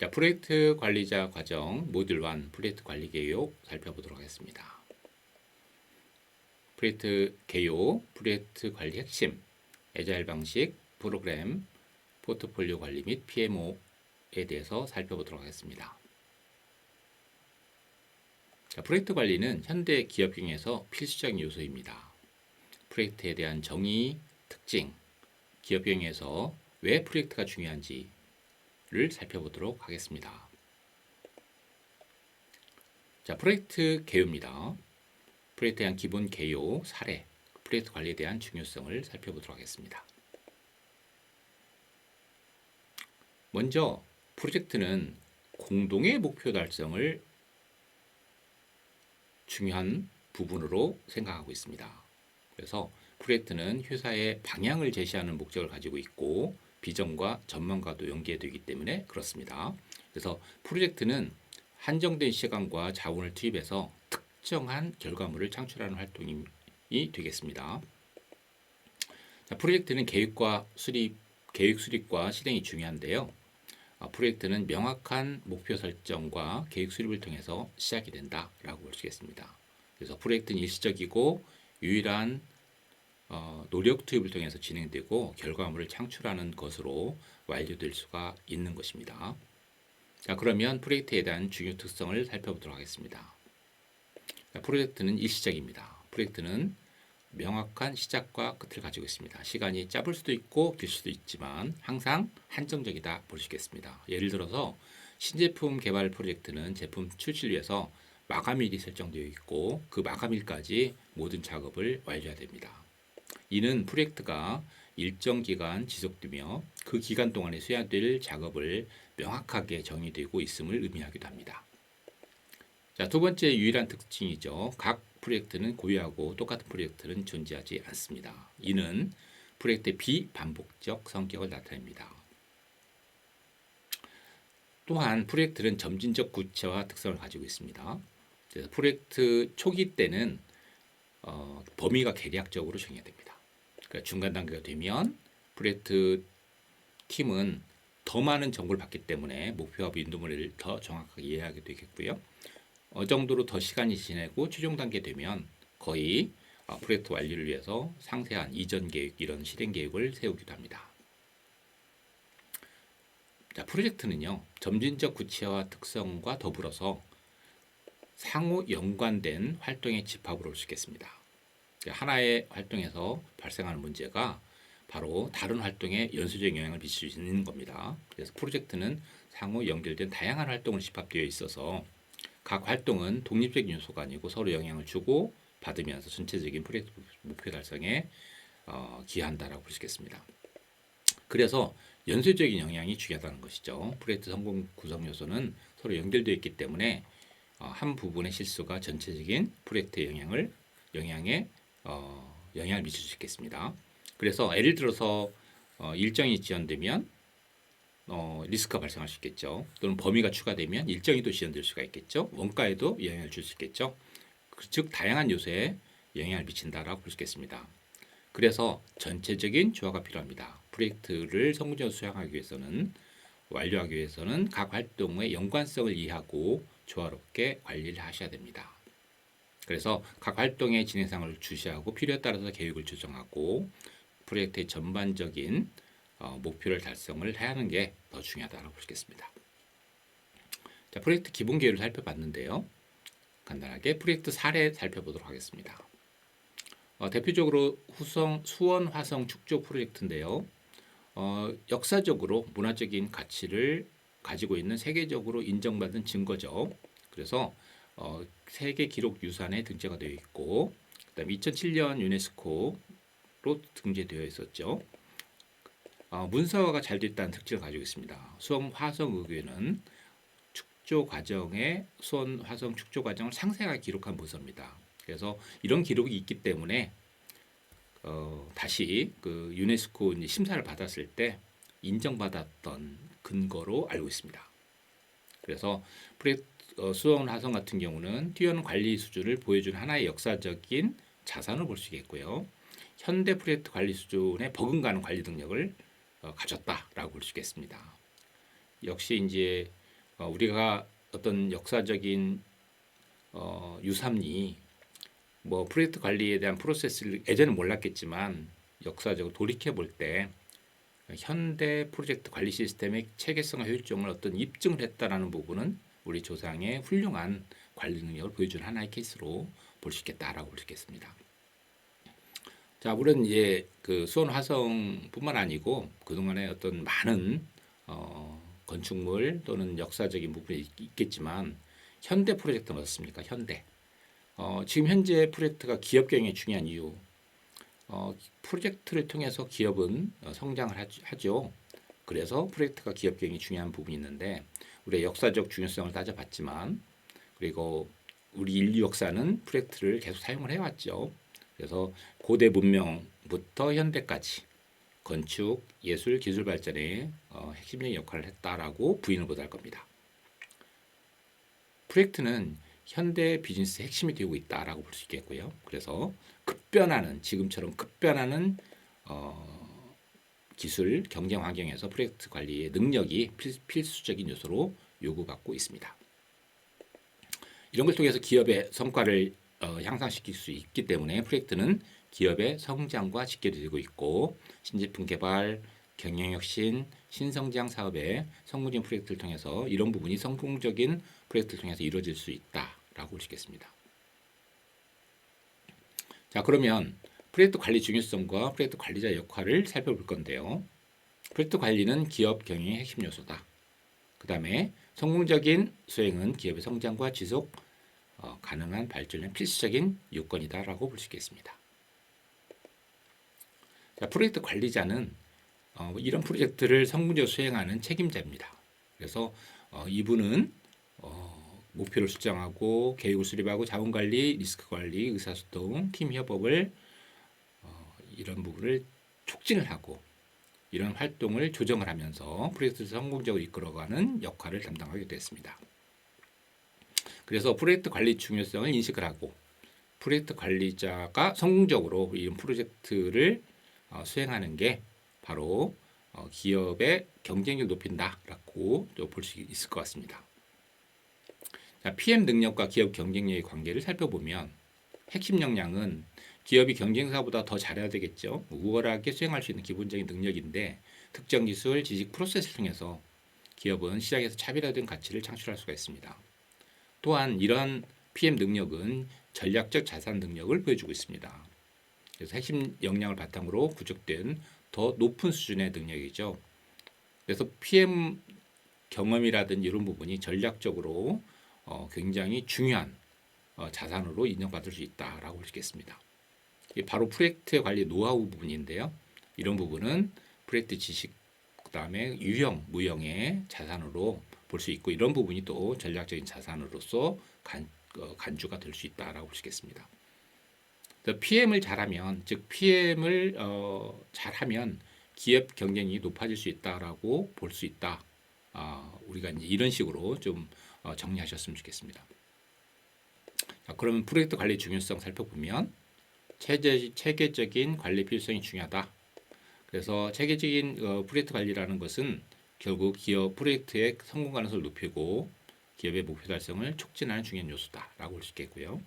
자, 프로젝트 관리자 과정 모듈 1 프로젝트 관리 개요 살펴보도록 하겠습니다. 프로젝트 개요, 프로젝트 관리 핵심, 애자일 방식, 프로그램, 포트폴리오 관리 및 PMO에 대해서 살펴보도록 하겠습니다. 자, 프로젝트 관리는 현대 기업 경영에서 필수적인 요소입니다. 프로젝트에 대한 정의, 특징, 기업 경영에서 왜 프로젝트가 중요한지를 살펴보도록 하겠습니다. 자, 프로젝트 개요입니다. 프로젝트에 대한 기본 개요, 사례, 프로젝트 관리에 대한 중요성을 살펴보도록 하겠습니다. 먼저 프로젝트는 공동의 목표 달성을 중요한 부분으로 생각하고 있습니다. 그래서 프로젝트는 회사의 방향을 제시하는 목적을 가지고 있고 비전과 전망과도 연계되기 때문에 그렇습니다. 그래서 프로젝트는 한정된 시간과 자원을 투입해서 특정한 결과물을 창출하는 활동이 되겠습니다. 자, 프로젝트는 계획 수립과 실행이 중요한데요. 프로젝트는 명확한 목표 설정과 계획 수립을 통해서 시작이 된다라고 볼 수 있겠습니다. 그래서 프로젝트는 일시적이고 유일한 노력 투입을 통해서 진행되고 결과물을 창출하는 것으로 완료될 수가 있는 것입니다. 자, 그러면 프로젝트에 대한 중요 특성을 살펴보도록 하겠습니다. 자, 프로젝트는 일시적입니다. 프로젝트는 명확한 시작과 끝을 가지고 있습니다. 시간이 짧을 수도 있고 길 수도 있지만 항상 한정적이다 볼 수 있겠습니다. 예를 들어서 신제품 개발 프로젝트는 제품 출시를 위해서 마감일이 설정되어 있고 그 마감일까지 모든 작업을 완료해야 됩니다. 이는 프로젝트가 일정 기간 지속되며 그 기간 동안에 수행해야 될 작업을 명확하게 정의되고 있음을 의미하기도 합니다. 자, 두 번째 유일한 특징이죠. 각 프로젝트는 고유하고 똑같은 프로젝트는 존재하지 않습니다. 이는 프로젝트의 비반복적 성격을 나타냅니다. 또한 프로젝트는 점진적 구체화 특성을 가지고 있습니다. 그래서 프로젝트 초기 때는 범위가 계략적으로 정해됩니다. 그러니까 중간 단계가 되면 프로젝트 팀은 더 많은 정보를 받기 때문에 목표와 빈도물을 더 정확하게 이해하게 되겠고요. 정도로 더 시간이 지나고 최종 단계 되면 거의 프로젝트 완료를 위해서 상세한 이전 계획, 이런 실행 계획을 세우기도 합니다. 자, 프로젝트는요, 점진적 구체화 특성과 더불어서 상호 연관된 활동의 집합으로 볼 수 있겠습니다. 하나의 활동에서 발생하는 문제가 바로 다른 활동에 연쇄적 영향을 미칠 수 있는 겁니다. 그래서 프로젝트는 상호 연결된 다양한 활동을 집합되어 있어서 각 활동은 독립적인 요소가 아니고 서로 영향을 주고 받으면서 전체적인 프로젝트 목표 달성에 기여한다라고 볼 수 있겠습니다. 그래서 연쇄적인 영향이 중요하다는 것이죠. 프로젝트 성공 구성 요소는 서로 연결되어 있기 때문에 한 부분의 실수가 전체적인 프로젝트의 영향에 영향을 미칠 수 있겠습니다. 그래서 예를 들어서 일정이 지연되면 리스크가 발생할 수 있겠죠. 또는 범위가 추가되면 일정이 또 지연될 수가 있겠죠. 원가에도 영향을 줄 수 있겠죠. 즉 다양한 요소에 영향을 미친다라고 볼 수 있겠습니다. 그래서 전체적인 조화가 필요합니다. 프로젝트를 성공적으로 수행하기 위해서는 완료하기 위해서는 각 활동의 연관성을 이해하고 조화롭게 관리를 하셔야 됩니다. 그래서 각 활동의 진행 상황을 주시하고 필요에 따라서 계획을 조정하고 프로젝트의 전반적인 목표를 달성을 해야 하는 게 더 중요하다고 볼 수 있겠습니다. 자, 프로젝트 기본 계획을 살펴봤는데요. 간단하게 프로젝트 사례 살펴보도록 하겠습니다. 대표적으로 수원 화성 축조 프로젝트인데요. 역사적으로 문화적인 가치를 가지고 있는 세계적으로 인정받은 증거죠. 그래서 세계 기록 유산에 등재가 되어 있고 그다음에 2007년 유네스코로 등재되어 있었죠. 문서화가 잘 됐다는 특징을 가지고 있습니다. 수원 화성의궤는 축조 과정의 수원 화성 축조 과정을 상세하게 기록한 문서입니다. 그래서 이런 기록이 있기 때문에 다시 그 유네스코 심사를 받았을 때 인정받았던 근거로 알고 있습니다. 그래서 수원 화성 같은 경우는 뛰어난 관리 수준을 보여준 하나의 역사적인 자산을 볼 수 있겠고요. 현대 프로젝트 관리 수준에 버금가는 관리 능력을 가졌다라고 볼 수 있겠습니다. 역시 이제 우리가 어떤 역사적인 유산이 뭐 프로젝트 관리에 대한 프로세스를 예전에 몰랐겠지만 역사적으로 돌이켜 볼 때 현대 프로젝트 관리 시스템의 체계성과 효율성을 어떤 입증을 했다라는 부분은 우리 조상의 훌륭한 관리 능력을 보여주는 하나의 케이스로 볼 수 있겠다라고 볼 수 있겠습니다. 자, 물론 그 수원 화성뿐만 아니고 그동안에 어떤 많은 건축물 또는 역사적인 부분이 있겠지만 현대 프로젝트는 어떻습니까? 현대. 지금 현재 프로젝트가 기업 경영에 중요한 이유. 프로젝트를 통해서 기업은 성장을 하죠. 그래서 프로젝트가 기업 경영이 중요한 부분이 있는데 우리의 역사적 중요성을 따져봤지만 그리고 우리 인류 역사는 프로젝트를 계속 사용을 해왔죠. 그래서 고대 문명부터 현대까지 건축, 예술, 기술 발전에 핵심적인 역할을 했다라고 부인을 못할 겁니다. 프로젝트는 현대 비즈니스의 핵심이 되고 있다라고 볼 수 있겠고요. 그래서 지금처럼 급변하는 기술 경쟁 환경에서 프로젝트 관리의 능력이 필수적인 요소로 요구받고 있습니다. 이런 걸 통해서 기업의 성과를 향상시킬 수 있기 때문에 프로젝트는 기업의 성장과 직결되고 있고 신제품 개발, 경영혁신, 신성장 사업의 성공적인 프로젝트를 통해서 이런 부분이 성공적인 프로젝트를 통해서 이루어질 수 있다라고 볼 수 있겠습니다. 자, 그러면 프로젝트 관리 중요성과 프로젝트 관리자의 역할을 살펴볼 건데요. 프로젝트 관리는 기업 경영의 핵심 요소다. 그 다음에 성공적인 수행은 기업의 성장과 지속 가능한 발전의 필수적인 요건이다라고 볼 수 있겠습니다. 자, 프로젝트 관리자는 이런 프로젝트를 성공적으로 수행하는 책임자입니다. 그래서 이분은 목표를 수정하고 계획을 수립하고 자원관리, 리스크관리, 의사소통, 팀협업을 이런 부분을 촉진을 하고 이런 활동을 조정을 하면서 프로젝트를 성공적으로 이끌어가는 역할을 담당하게 됐습니다. 그래서 프로젝트 관리 중요성을 인식을 하고 프로젝트 관리자가 성공적으로 이 프로젝트를 수행하는 게 바로 기업의 경쟁력을 높인다라고 볼 수 있을 것 같습니다. 자, PM 능력과 기업 경쟁력의 관계를 살펴보면 핵심 역량은 기업이 경쟁사보다 더 잘해야 되겠죠. 우월하게 수행할 수 있는 기본적인 능력인데 특정 기술, 지식, 프로세스를 통해서 기업은 시장에서 차별화된 가치를 창출할 수가 있습니다. 또한 이러한 PM 능력은 전략적 자산 능력을 보여주고 있습니다. 그래서 핵심 역량을 바탕으로 구축된 더 높은 수준의 능력이죠. 그래서 PM 경험이라든지 이런 부분이 전략적으로 굉장히 중요한 자산으로 인정받을 수 있다라고 볼 수 있겠습니다. 이게 바로 프로젝트 관리 노하우 부분인데요. 이런 부분은 프로젝트 지식 그다음에 유형, 무형의 자산으로 볼 수 있고 이런 부분이 또 전략적인 자산으로서 간주가 될 수 있다라고 볼 수 있겠습니다. PM을 잘하면 즉 PM을 잘하면 기업 경쟁이 높아질 수 있다라고 볼 수 있다. 우리가 이제 이런 식으로 좀 정리하셨으면 좋겠습니다. 자, 그러면 프로젝트 관리 중요성 살펴보면 체계적인 관리 필요성이 중요하다. 그래서 체계적인 프로젝트 관리라는 것은 결국 기업 프로젝트의 성공 가능성을 높이고 기업의 목표 달성을 촉진하는 중요한 요소다라고 볼 수 있겠고요.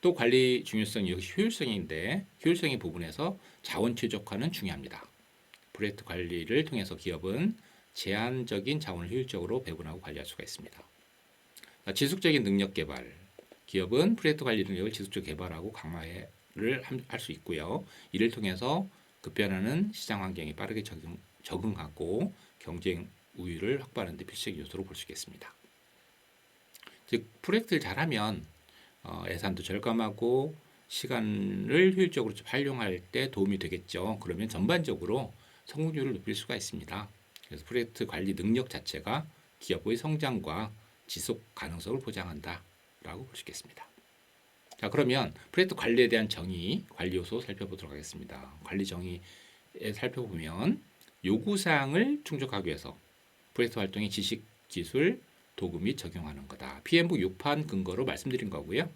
또 관리 중요성이 역시 효율성인데 효율성의 부분에서 자원 최적화는 중요합니다. 프로젝트 관리를 통해서 기업은 제한적인 자원을 효율적으로 배분하고 관리할 수가 있습니다. 지속적인 능력 개발. 기업은 프로젝트 관리 능력을 지속적으로 개발하고 강화를 할 수 있고요. 이를 통해서 급변하는 시장 환경에 빠르게 적응하고 경쟁 우위를 확보하는 데 필수적인 요소로 볼 수 있겠습니다. 즉 프로젝트를 잘하면 예산도 절감하고 시간을 효율적으로 활용할 때 도움이 되겠죠. 그러면 전반적으로 성공률을 높일 수가 있습니다. 그래서 프로젝트 관리 능력 자체가 기업의 성장과 지속 가능성을 보장한다라고 볼 수 있겠습니다. 자, 그러면 프로젝트 관리에 대한 정의, 관리 요소 살펴보도록 하겠습니다. 관리 정의에 살펴보면 요구사항을 충족하기 위해서 프로젝트 활동의 지식, 기술, 도구 및 적용하는 거다. PM북 6판 근거로 말씀드린 거고요.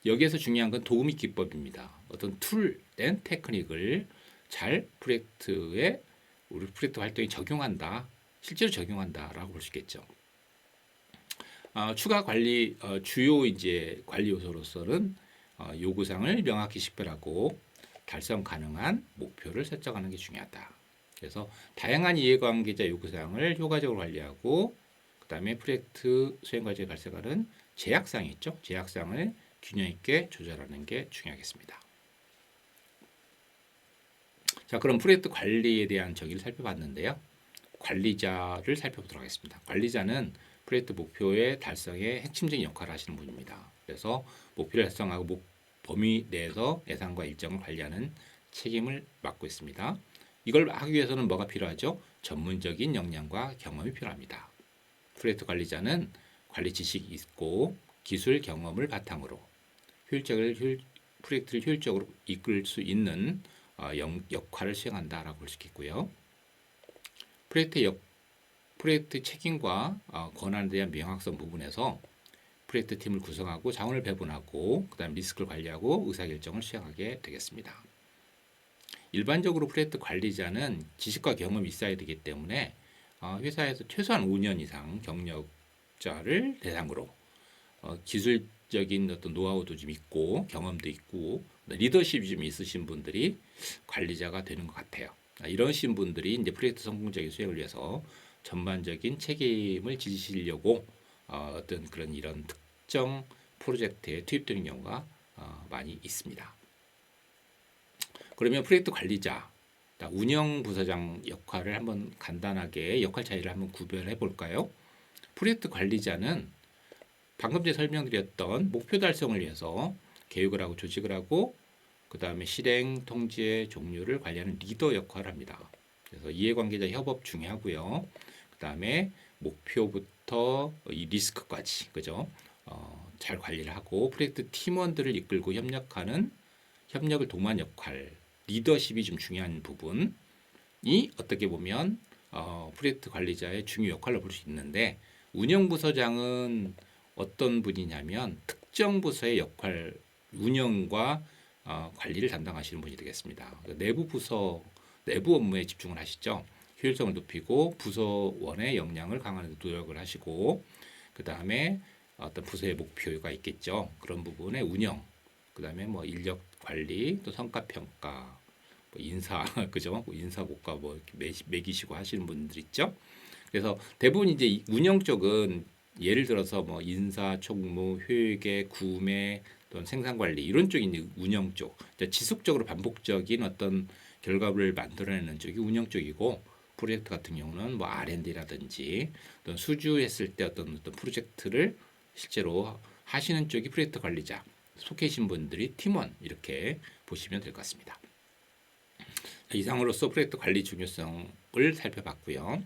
여기에서 중요한 건 도구 및 기법입니다. 어떤 툴 앤 테크닉을 잘 우리 프로젝트 활동에 적용한다, 실제로 적용한다라고 볼 수 있겠죠. 추가 관리 주요 이제 관리 요소로서는 요구사항을 명확히 식별하고 달성 가능한 목표를 설정하는 게 중요하다. 그래서 다양한 이해관계자 요구사항을 효과적으로 관리하고 그다음에 프로젝트 수행 과정에 발생하는 제약사항이 있죠. 제약사항을 균형 있게 조절하는 게 중요하겠습니다. 자, 그럼 프로젝트 관리에 대한 정의를 살펴봤는데요. 관리자를 살펴보도록 하겠습니다. 관리자는 프로젝트 목표의 달성에 핵심적인 역할을 하시는 분입니다. 그래서 목표를 달성하고 범위 내에서 예산과 일정을 관리하는 책임을 맡고 있습니다. 이걸 하기 위해서는 뭐가 필요하죠? 전문적인 역량과 경험이 필요합니다. 프로젝트 관리자는 관리 지식이 있고 기술 경험을 바탕으로 프로젝트를 효율적으로 이끌 수 있는 역할을 수행한다라고 볼 수 있겠고요. 프로젝트 책임과 권한에 대한 명확성 부분에서 프로젝트 팀을 구성하고 자원을 배분하고 그다음 리스크를 관리하고 의사결정을 수행하게 되겠습니다. 일반적으로 프로젝트 관리자는 지식과 경험이 있어야 되기 때문에 회사에서 최소한 5년 이상 경력자를 대상으로 기술적인 어떤 노하우도 좀 있고 경험도 있고 리더십이 좀 있으신 분들이 관리자가 되는 것 같아요. 이러신 분들이 이제 프로젝트 성공적인 수행을 위해서 전반적인 책임을 지시려고 어떤 그런 이런 특정 프로젝트에 투입되는 경우가 많이 있습니다. 그러면 프로젝트 관리자, 운영 부서장 역할을 한번 간단하게 역할 차이를 한번 구별해 볼까요? 프로젝트 관리자는 방금 전에 설명드렸던 목표 달성을 위해서 계획을 하고 조직을 하고 그 다음에 실행, 통제, 종류를 관리하는 리더 역할을 합니다. 그래서 이해관계자 협업 중요하고요. 그 다음에 목표부터 이 리스크까지 그죠? 잘 관리를 하고 프로젝트 팀원들을 이끌고 협력을 도모하는 역할, 리더십이 좀 중요한 부분이 어떻게 보면 프로젝트 관리자의 중요 역할로 볼 수 있는데 운영부서장은 어떤 분이냐면 특정 부서의 역할, 운영과 관리를 담당하시는 분이 되겠습니다. 내부 부서, 내부 업무에 집중을 하시죠. 효율성을 높이고 부서원의 역량을 강화하는 데 노력을 하시고 그 다음에 어떤 부서의 목표가 있겠죠. 그런 부분의 운영, 그 다음에 뭐 인력 관리, 또 성과 평가, 뭐 인사, 그죠? 인사 고과 뭐 이렇게 매기시고 하시는 분들 있죠. 그래서 대부분 이제 운영 쪽은 예를 들어서 뭐 인사, 총무, 회계, 구매, 또는 생산 관리 이런 쪽이 이제 운영 쪽, 지속적으로 반복적인 어떤 결과물을 만들어내는 쪽이 운영 쪽이고 프로젝트 같은 경우는 뭐 R&D라든지 어떤 수주했을 때 어떤 프로젝트를 실제로 하시는 쪽이 프로젝트 관리자, 속해 계신 분들이 팀원 이렇게 보시면 될 것 같습니다. 이상으로서 프로젝트 관리 중요성을 살펴봤고요.